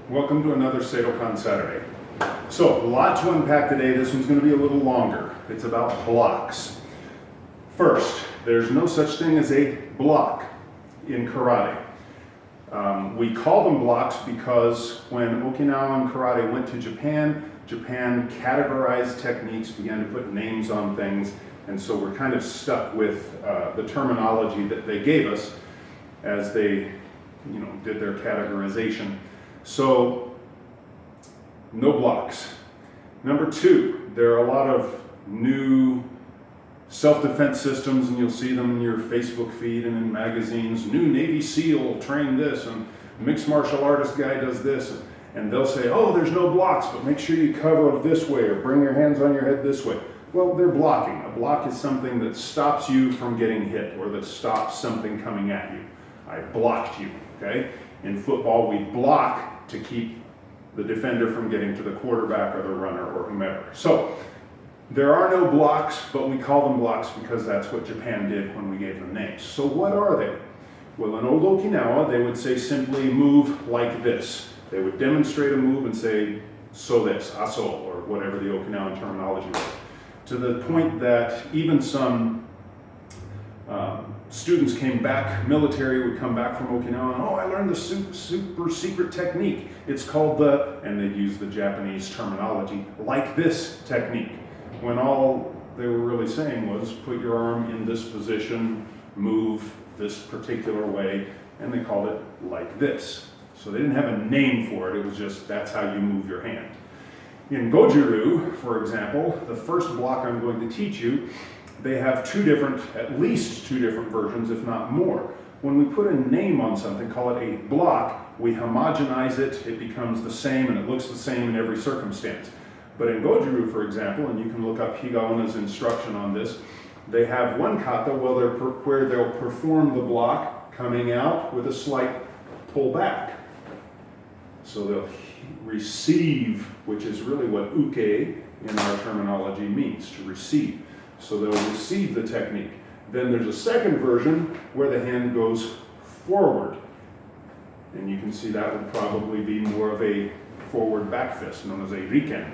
Welcome to another Seidokan Saturday. So, a lot to unpack today. This one's going to be a little longer. It's about blocks. First, there's no such thing as a block in karate. We call them blocks because when Okinawan karate went to Japan, Japan categorized techniques, began to put names on things, and so we're kind of stuck with the terminology that they gave us as they did their categorization. So, no blocks. Number two, there are a lot of new self-defense systems, and you'll see them in your Facebook feed and in magazines. New Navy SEAL trained this, and mixed martial artist guy does this, and they'll say, oh, there's no blocks, but make sure you cover it this way or bring your hands on your head this way. Well, they're blocking. A block is something that stops you from getting hit or that stops something coming at you. I blocked you, okay? In football, we block to keep the defender from getting to the quarterback or the runner or whomever. So, there are no blocks, but we call them blocks because that's what Japan did when we gave them names. So what are they? Well, in old Okinawa, they would say simply move like this. They would demonstrate a move and say, so this, aso, or whatever the Okinawan terminology was. To the point that even some students came back, military would come back from Okinawa, oh, I learned the super secret technique. It's called and they'd use the Japanese terminology, like this technique. When all they were really saying was put your arm in this position, move this particular way, and they called it like this. So they didn't have a name for it, it was just that's how you move your hand. In Goju-ryu, for example, the first block I'm going to teach you, they have at least two different versions, if not more. When we put a name on something, call it a block, we homogenize it, it becomes the same, and it looks the same in every circumstance. But in Goju-ryu, for example, and you can look up Higaona's instruction on this, they have one kata where they'll perform the block coming out with a slight pull back. So they'll receive, which is really what uke in our terminology means, to receive. So they'll receive the technique. Then there's a second version where the hand goes forward. And you can see that would probably be more of a forward back fist, known as a riken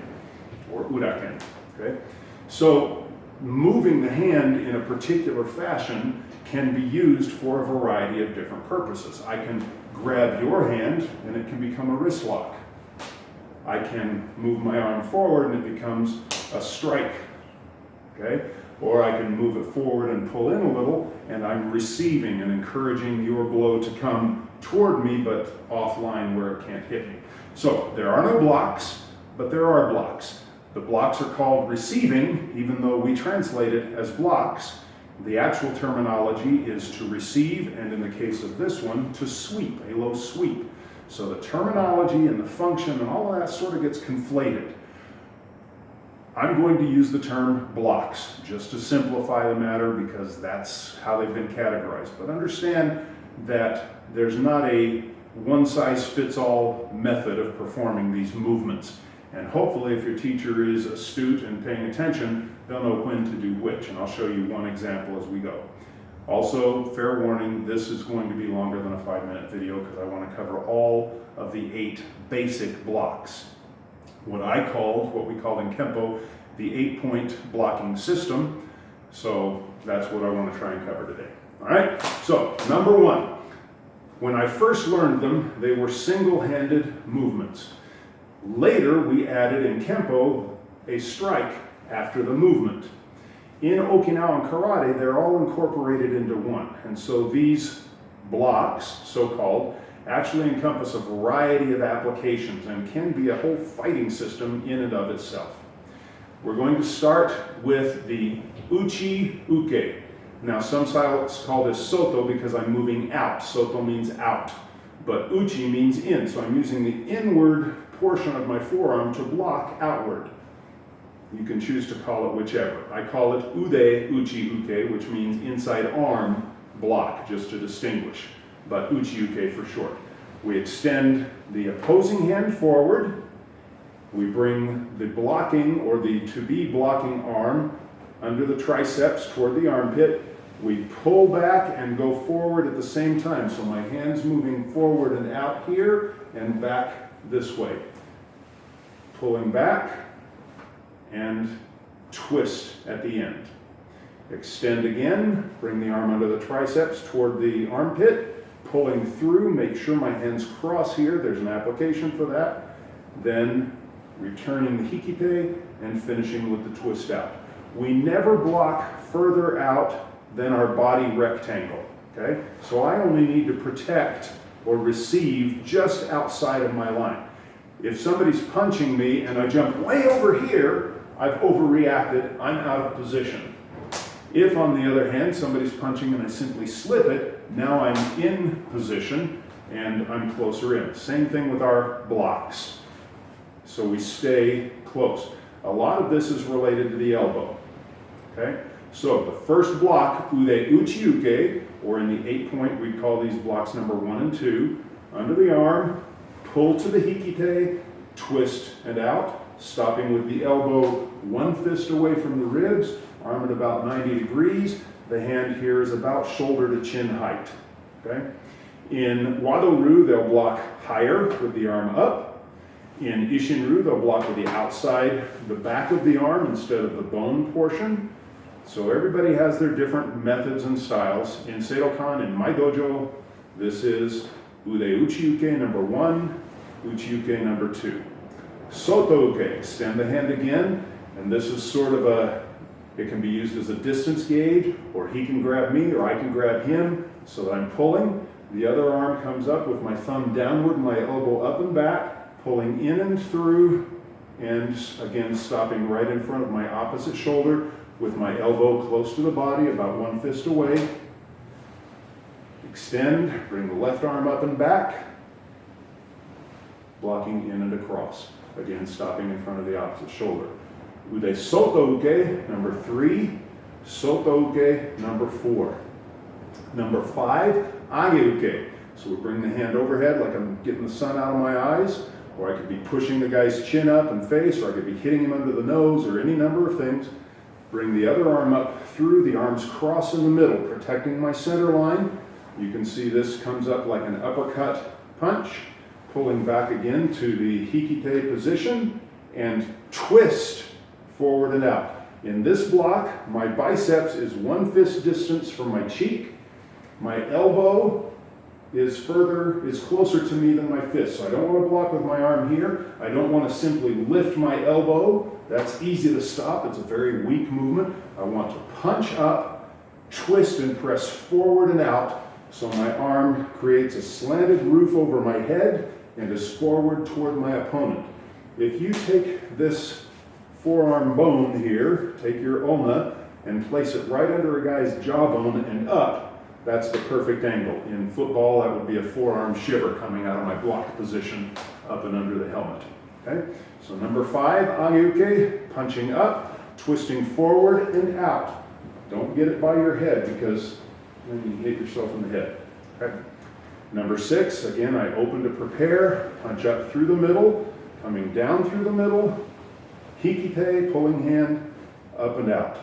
or uraken. Okay? So moving the hand in a particular fashion can be used for a variety of different purposes. I can grab your hand and it can become a wrist lock. I can move my arm forward and it becomes a strike. Okay? Or I can move it forward and pull in a little, and I'm receiving and encouraging your blow to come toward me, but offline where it can't hit me. So there are no blocks, but there are blocks. The blocks are called receiving, even though we translate it as blocks. The actual terminology is to receive, and in the case of this one, to sweep, a low sweep. So the terminology and the function and all of that sort of gets conflated. I'm going to use the term blocks just to simplify the matter because that's how they've been categorized. But understand that there's not a one-size-fits-all method of performing these movements. And hopefully if your teacher is astute and paying attention, they'll know when to do which. And I'll show you one example as we go. Also, fair warning, this is going to be longer than a 5-minute video because I want to cover all of the 8 basic blocks. What we call in Kempo, the 8-point blocking system. So that's what I want to try and cover today. All right, so number 1, when I first learned them, they were single-handed movements. Later, we added in Kempo a strike after the movement. In Okinawan karate, they're all incorporated into one. And so these blocks, so-called, actually encompass a variety of applications and can be a whole fighting system in and of itself. We're going to start with the uchi uke. Now some styles call this soto because I'm moving out. Soto means out, but uchi means in. So I'm using the inward portion of my forearm to block outward. You can choose to call it whichever. I call it ude uchi uke, which means inside arm block, just to distinguish. But uchi uke for short. We extend the opposing hand forward. We bring the blocking or the to-be blocking arm under the triceps toward the armpit. We pull back and go forward at the same time. So my hand's moving forward and out here and back this way. Pulling back and twist at the end. Extend again, bring the arm under the triceps toward the armpit, pulling through, make sure my hands cross here, there's an application for that. Then returning the hikite and finishing with the twist out. We never block further out than our body rectangle, okay? So I only need to protect or receive just outside of my line. If somebody's punching me and I jump way over here, I've overreacted, I'm out of position. If, on the other hand, somebody's punching and I simply slip it, now I'm in position and I'm closer in. Same thing with our blocks. So we stay close. A lot of this is related to the elbow. Okay? So the first block, ude uchi uke, or in the 8-point, we'd call these blocks number 1 and 2. Under the arm, pull to the hikite, twist and out, stopping with the elbow 1 fist away from the ribs, arm at about 90 degrees. The hand here is about shoulder to chin height. Okay? In Wado-Ru, they'll block higher with the arm up. In Ishin-Ru, they'll block with the outside, the back of the arm instead of the bone portion. So everybody has their different methods and styles. In Seidokan, in my dojo, this is ude uchi uke number 1, uchi uke number 2. Soto uke, extend the hand again, and this is sort of it can be used as a distance gauge, or he can grab me, or I can grab him, so that I'm pulling. The other arm comes up with my thumb downward, my elbow up and back, pulling in and through, and again stopping right in front of my opposite shoulder with my elbow close to the body, about 1 fist away. Extend, bring the left arm up and back, blocking in and across. Again, stopping in front of the opposite shoulder. Ude soto uke, number 3. Soto uke, number 4. Number 5, age uke. So we bring the hand overhead like I'm getting the sun out of my eyes, or I could be pushing the guy's chin up and face, or I could be hitting him under the nose, or any number of things. Bring the other arm up through, the arms cross in the middle, protecting my center line. You can see this comes up like an uppercut punch, pulling back again to the hikite position, and twist forward and out. In this block, my biceps is 1 fist distance from my cheek. My elbow is closer to me than my fist. So I don't want to block with my arm here. I don't want to simply lift my elbow. That's easy to stop. It's a very weak movement. I want to punch up, twist and press forward and out, so my arm creates a slanted roof over my head and is forward toward my opponent. If you take this forearm bone here, take your ulna, and place it right under a guy's jawbone and up, that's the perfect angle. In football, that would be a forearm shiver coming out of my block position up and under the helmet. Okay? So number 5, age uke, punching up, twisting forward and out. Don't get it by your head, because then you hit yourself in the head. Okay? Number 6, again, I open to prepare, punch up through the middle, coming down through the middle, hikite, pulling hand, up and out.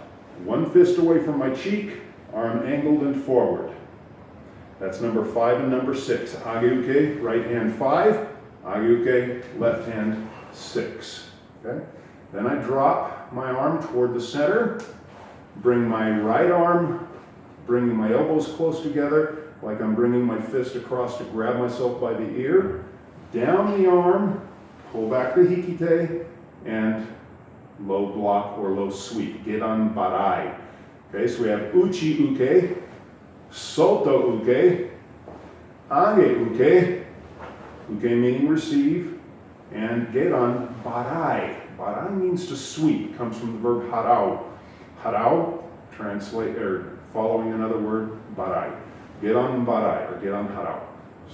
1 fist away from my cheek, arm angled and forward. That's number 5 and number 6. Age uke, right hand 5, age uke, left hand 6. Okay? Then I drop my arm toward the center, bring my right arm, bringing my elbows close together, like I'm bringing my fist across to grab myself by the ear, down the arm, pull back the hikite, and low block or low sweep. Gedan barai. Okay, so we have uchi uke, soto uke, age uke, uke meaning receive, and gedan barai. Barai means to sweep, comes from the verb harau. Harau, translate, or following another word, barai. Gedan barai, or gedan harau.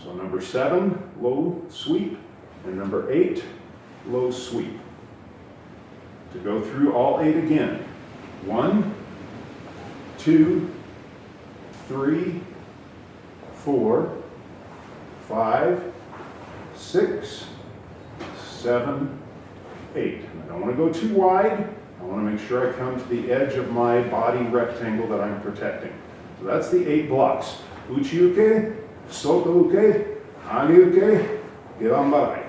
So number 7, low sweep, and number 8, low sweep. To go through all 8 again. 1, 2, 3, 4, 5, 6, 7, 8. And I don't want to go too wide. I want to make sure I come to the edge of my body rectangle that I'm protecting. So that's the 8 blocks. Uchi uke, soto uke, age uke, gedan barai.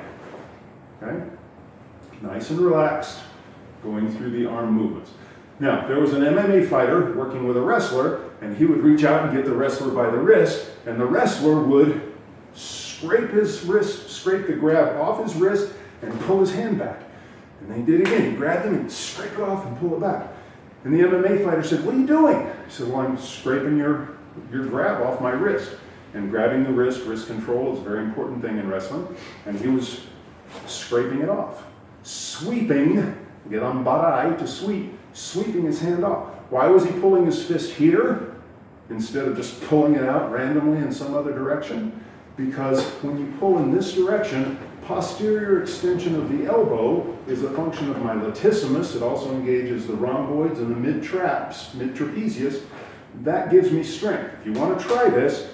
Okay? Nice and relaxed, going through the arm movements. Now, there was an MMA fighter working with a wrestler, and he would reach out and get the wrestler by the wrist, and the wrestler would scrape his wrist, scrape the grab off his wrist, and pull his hand back. And then he did it again. He grabbed him and scrape it off and pull it back. And the MMA fighter said, "What are you doing?" He said, "Well, I'm scraping your grab off my wrist." And grabbing the wrist control is a very important thing in wrestling. And he was scraping it off. Sweeping, get on barai to sweep, sweeping his hand off. Why was he pulling his fist here instead of just pulling it out randomly in some other direction? Because when you pull in this direction, posterior extension of the elbow is a function of my latissimus. It also engages the rhomboids and the mid-trapezius. That gives me strength. If you want to try this,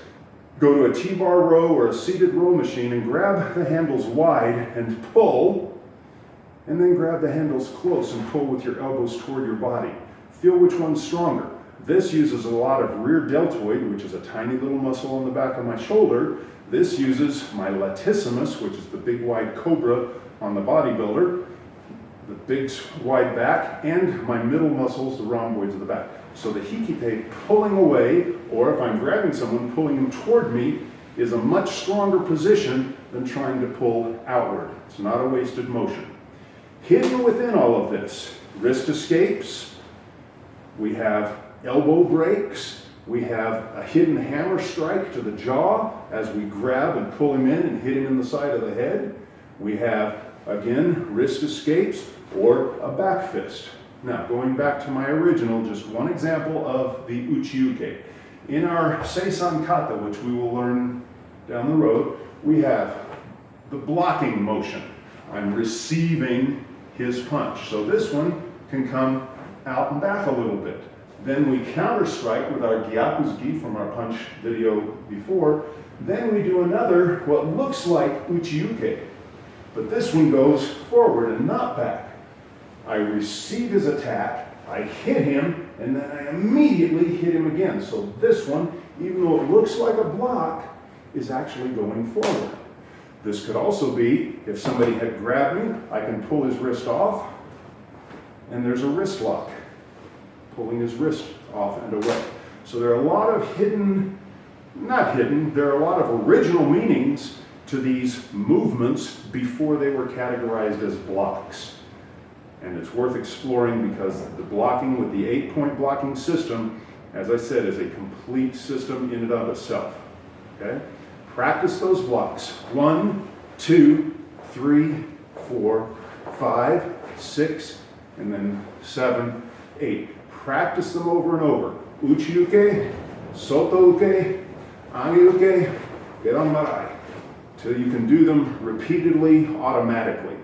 go to a T-bar row or a seated row machine and grab the handles wide and pull, and then grab the handles close and pull with your elbows toward your body. Feel which one's stronger. This uses a lot of rear deltoid, which is a tiny little muscle on the back of my shoulder. This uses my latissimus, which is the big wide cobra on the bodybuilder, the big wide back, and my middle muscles, the rhomboids of the back. So the hikite, pulling away, or if I'm grabbing someone, pulling them toward me, is a much stronger position than trying to pull outward. It's not a wasted motion. Hidden within all of this, wrist escapes, we have elbow breaks, we have a hidden hammer strike to the jaw as we grab and pull him in and hit him in the side of the head. We have, again, wrist escapes or a back fist. Now, going back to my original, just one example of the uchiuke. In our Seidokan Kata, which we will learn down the road, we have the blocking motion. I'm receiving his punch. So this one can come out and back a little bit. Then we counter strike with our gyakuzuki from our punch video before. Then we do another, what looks like uchiuke. But this one goes forward and not back. I receive his attack, I hit him, and then I immediately hit him again. So this one, even though it looks like a block, is actually going forward. This could also be, if somebody had grabbed me, I can pull his wrist off, and there's a wrist lock, pulling his wrist off and away. So there are a lot of there are a lot of original meanings to these movements before they were categorized as blocks. And it's worth exploring because the blocking with the 8-point blocking system, as I said, is a complete system in and of itself. Okay? Practice those blocks. 1, 2, 3, 4, 5, 6, and then 7, 8. Practice them over and over. Uchiuke, sotouke, angeuke, geranmarai, till you can do them repeatedly, automatically.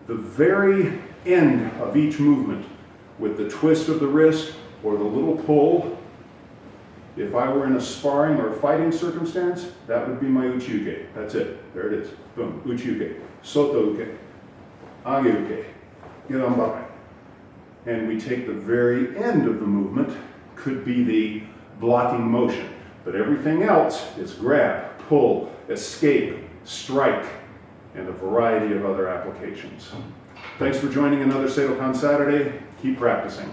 The very end of each movement, with the twist of the wrist or the little pull, if I were in a sparring or fighting circumstance, that would be my uchiuke. That's it. There it is. Boom. Uchiuke. Sotouke. Angeuke. Geranmarai. And we take the very end of the movement, could be the blocking motion. But everything else is grab, pull, escape, strike, and a variety of other applications. Thanks for joining another Seidokan Saturday. Keep practicing.